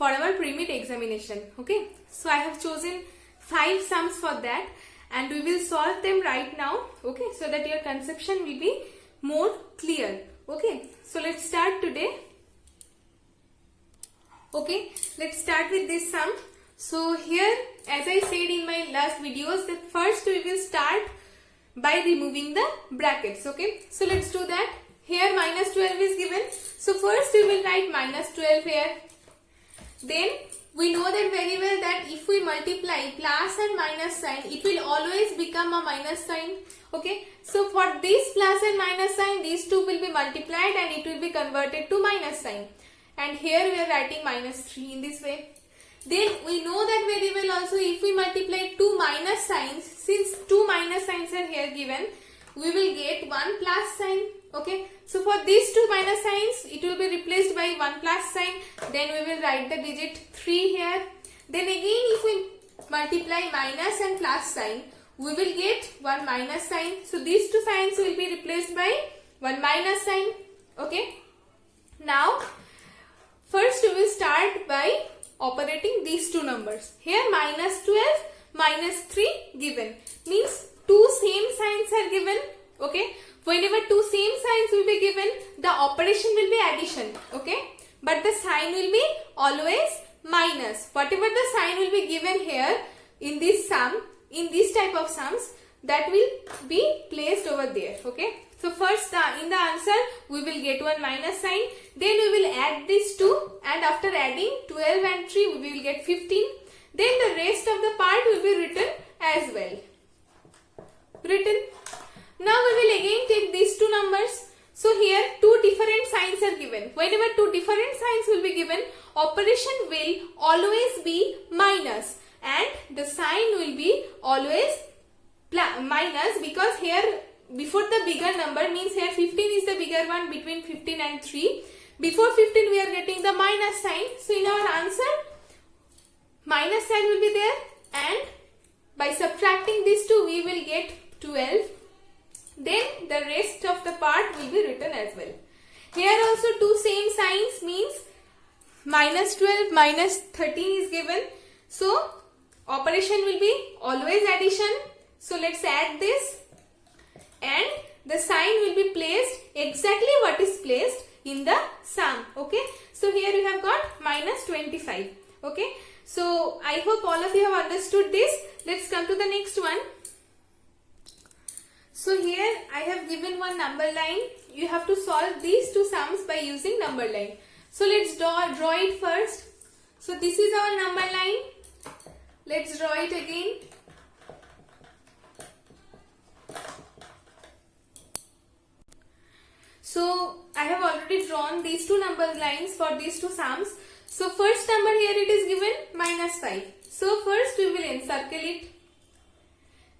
for our pre-mid examination. Okay, so I have chosen 5 sums for that and we will solve them right now. Okay, so that your conception will be more clear. Okay, so let's start today. Okay, let's start with this sum. So here, as I said in my last videos, that first we will start by removing the brackets. Okay, so let's do that. Here minus 12 is given. So first we will write minus 12 here. Then we know that very well that if we multiply plus and minus sign, it will always become a minus sign. Okay, so for this plus and minus sign, these two will be multiplied and it will be converted to minus sign. And here we are writing minus 3 in this way. Then we know that very well also, if we multiply two minus signs, since two minus signs are here given, we will get one plus sign. Okay, so for these two minus signs, it will be replaced by one plus sign. Then we will write the digit 3 here. Then again, if we multiply minus and plus sign, we will get one minus sign. So these two signs will be replaced by one minus sign. Okay, now first we will start by operating these two numbers. Here minus 12, minus 3 given. Means two same signs are given. Okay, whenever two same signs will be given, the operation will be addition. Okay, but the sign will be always minus. Whatever the sign will be given here in this sum, in this type of sums, that will be placed over there. Okay, so first in the answer we will get one minus sign. Then we will add these two, and after adding 12 and 3 we will get 15. Then the rest of the part will be written as well. Written. Now we will again take these two numbers. So here two different signs are given. Whenever two different signs will be given, operation will always be minus and the sign will be always minus, because here before the bigger number, means here 15 is the bigger one between 15 and 3. Before 15 we are getting the minus sign. So in our answer, minus sign will be there, and by subtracting these two we will get 12. Then the rest of the part will be written as well. Here also two same signs, means minus 12, minus 13 is given. So operation will be always addition. So let's add this, and the sign will be placed exactly what is placed in the sum. Okay, so here we have got minus 25. Okay, so I hope all of you have understood this. Let's come to the next one. So here I have given one number line. You have to solve these two sums by using number line. So let's draw it first. So this is our number line. Let's draw it again. So I have already drawn these two number lines for these two sums. So first number here it is given minus 5. So first we will encircle it.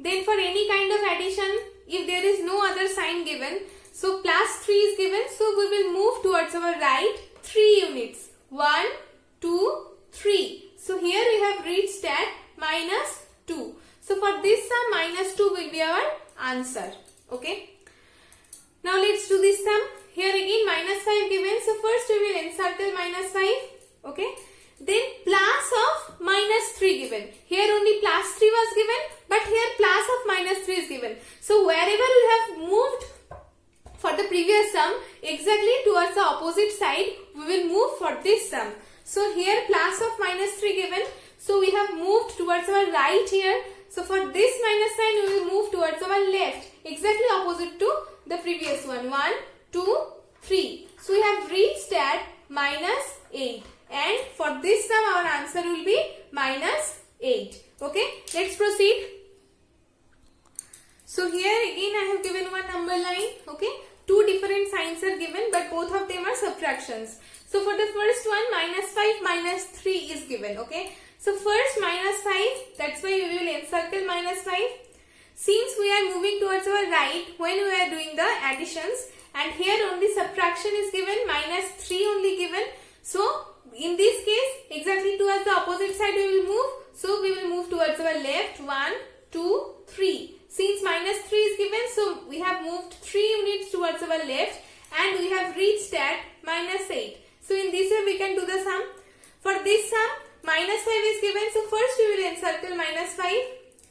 Then for any kind of addition, if there is no other sign given, so plus 3 is given, so we will move towards our right 3 units. 1, 2, 3. So here we have reached at minus 2. So for this sum, minus 2 will be our answer. Okay. Now let's do this sum. Here again minus 5 given, so first we will encircle minus 5. Okay. Then plus of minus 3 given. Here only plus 3 was given, but here plus of minus 3 is given. So wherever we have moved for the previous sum, exactly towards the opposite side, we will move for this sum. So here plus of minus 3 given, so we have moved towards our right here. So for this minus sign, we will move towards our left, exactly opposite to the previous one. 1, 2, 3. So we have reached at minus 8. And for this sum, our answer will be minus 8. Okay, let's proceed. So here again I have given one number line. Okay, two different signs are given, but both of them are subtractions. So for the first one, minus 5, minus 3 is given. Okay, so first minus 5, that's why we will encircle minus 5. Since we are moving towards our right when we are doing the additions, and here only subtraction is given, minus 3 only given. So in this case, exactly towards the opposite side we will move. So we will move towards our left. 1, 2, 3. Since minus 3 is given, so we have moved 3 units towards our left and we have reached at minus 8. So in this way we can do the sum. For this sum, minus 5 is given. So first we will encircle minus 5.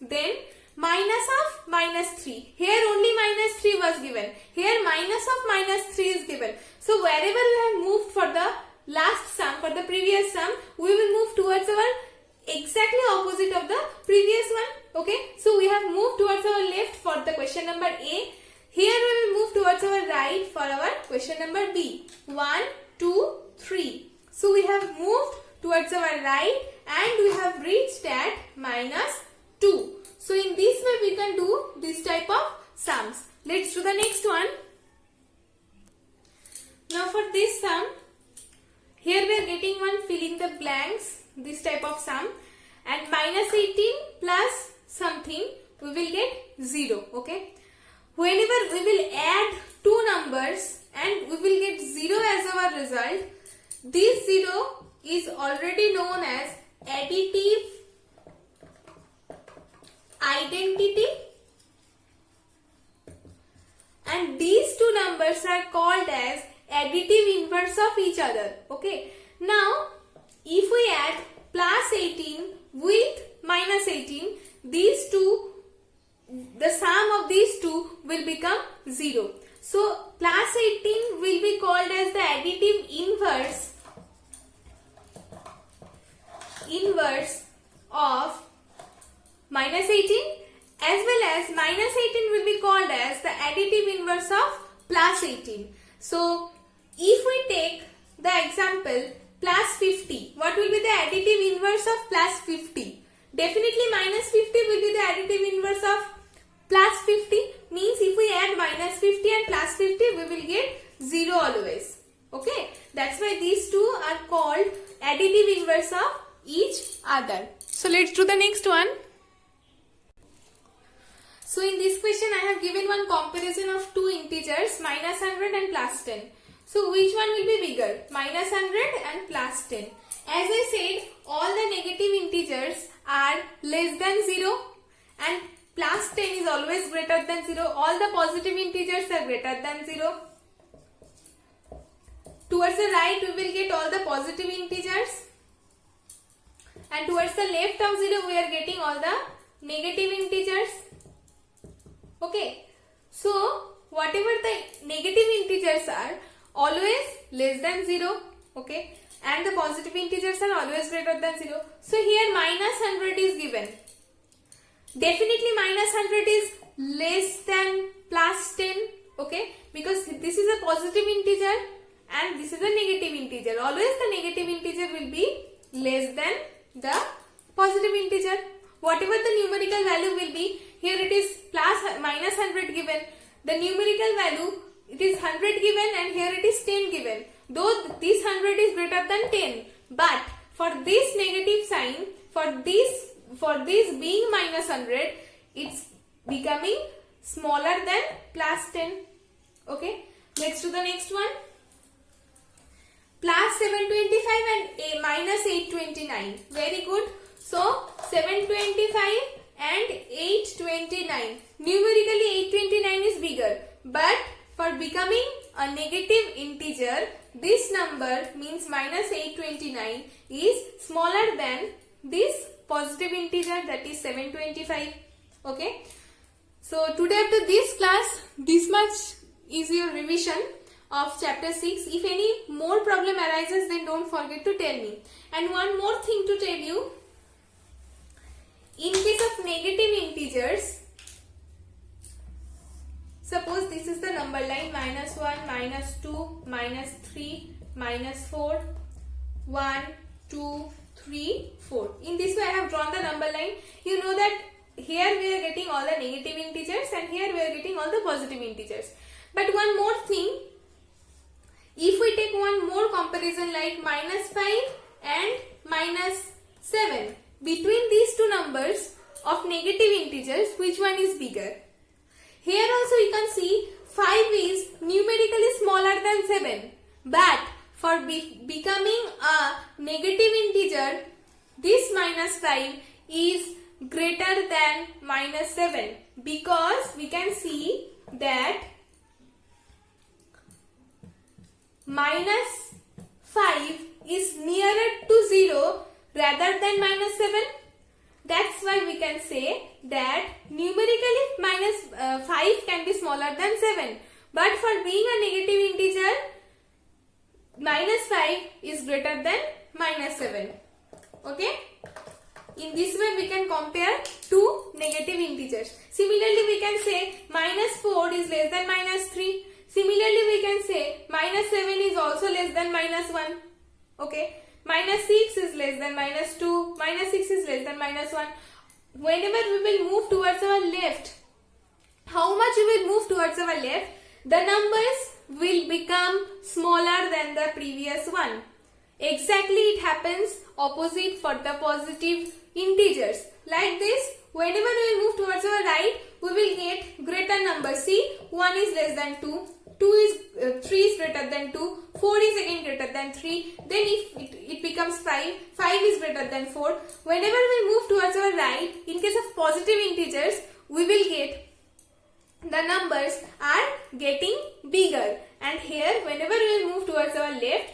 Then minus of minus 3. Here only minus 3 was given. Here minus of minus 3 is given. So wherever we have moved for the last sum, for the previous sum, we will move towards our exactly opposite of the previous one. Okay. So we have moved towards our left for the question number A. Here we will move towards our right for our question number B. 1, 2, 3. So we have moved towards our right and we have reached at minus 2. So in this way we can do this type of sums. Let's do the next one. Now for this sum, here we are getting one fill in the blanks, this type of sum, and minus 18 plus something we will get 0. Okay. Whenever we will add two numbers and we will get 0 as our result, this 0 is already known as additive identity, and these two numbers are called as additive inverse of each other. Okay. Now, if we add plus 18 with minus 18, these two, the sum of these two will become 0. So, plus 18 will be called as the additive inverse of minus 18, as well as minus 18 will be called as the additive inverse of plus 18. So, if we take the example plus 50, what will be the additive inverse of plus 50? Definitely minus 50 will be the additive inverse of plus 50. Means if we add minus 50 and plus 50, we will get 0 always. Okay. That's why these two are called additive inverse of each other. So let's do the next one. So in this question I have given one comparison of two integers, minus 100 and plus 10. So which one will be bigger? Minus 100 and plus 10. As I said, all the negative integers are less than 0 and plus 10 is always greater than 0. All the positive integers are greater than 0. Towards the right we will get all the positive integers, and towards the left of 0 we are getting all the negative integers. Okay. So whatever the negative integers are always less than 0. Okay. And the positive integers are always greater than 0. So here minus 100 is given. Definitely minus 100 is less than plus 10. Okay. Because this is a positive integer and this is a negative integer. Always the negative integer will be less than the positive integer. Whatever the numerical value will be, here it is minus 100 given. The numerical value, it is 100 given and here it is 10 given. Though this 100 is greater than 10. But for this negative sign, for this being minus 100, it's becoming smaller than plus 10. Okay. Let's do the next one. Plus 725 and minus 829. Very good. So 725 and 829. Numerically 829 is bigger. But for becoming a negative integer, this number means minus 829 is smaller than this positive integer, that is 725. Okay. So today after this class, this much is your revision of chapter 6. If any more problem arises, then don't forget to tell me. And one more thing to tell you. In case of negative integers, suppose this is the number line minus 1, minus 2, minus 3, minus 4, 1, 2, 3, 4. In this way I have drawn the number line. You know that here we are getting all the negative integers and here we are getting all the positive integers. But one more thing, if we take one more comparison like minus 5 and minus 7, between these two numbers of negative integers, which one is bigger? Here also you can see 5 is numerically smaller than 7. But for becoming a negative integer, this minus 5 is greater than minus 7. Because we can see that minus 5 is nearer to 0 rather than minus 7. That's why we can say that numerically minus 5 can be smaller than 7. But for being a negative integer, minus 5 is greater than minus 7. Okay? In this way we can compare two negative integers. Similarly we can say minus 4 is less than minus 3. Similarly we can say minus 7 is also less than minus 1. Okay? Minus 6 is less than minus 2. Minus 6 is less than minus 1. Whenever we will move towards our left, how much we will move towards our left, the numbers will become smaller than the previous one. Exactly it happens opposite for the positive integers. Like this, whenever we will move towards our right, we will get greater number. See, 1 is less than 2, 3 is greater than 2, 4 is again greater than 3, then if it becomes 5, 5 is greater than 4. Whenever we move towards our right, in case of positive integers, we will get the numbers are getting bigger, and here whenever we will move towards our left,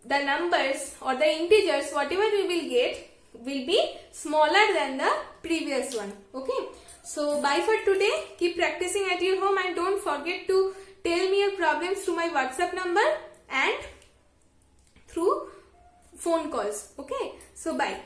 the numbers or the integers whatever we will get will be smaller than the previous one. Okay, so bye for today. Keep practicing at your home and don't forget to tell me your problems through my WhatsApp number and through phone calls. Okay, so bye.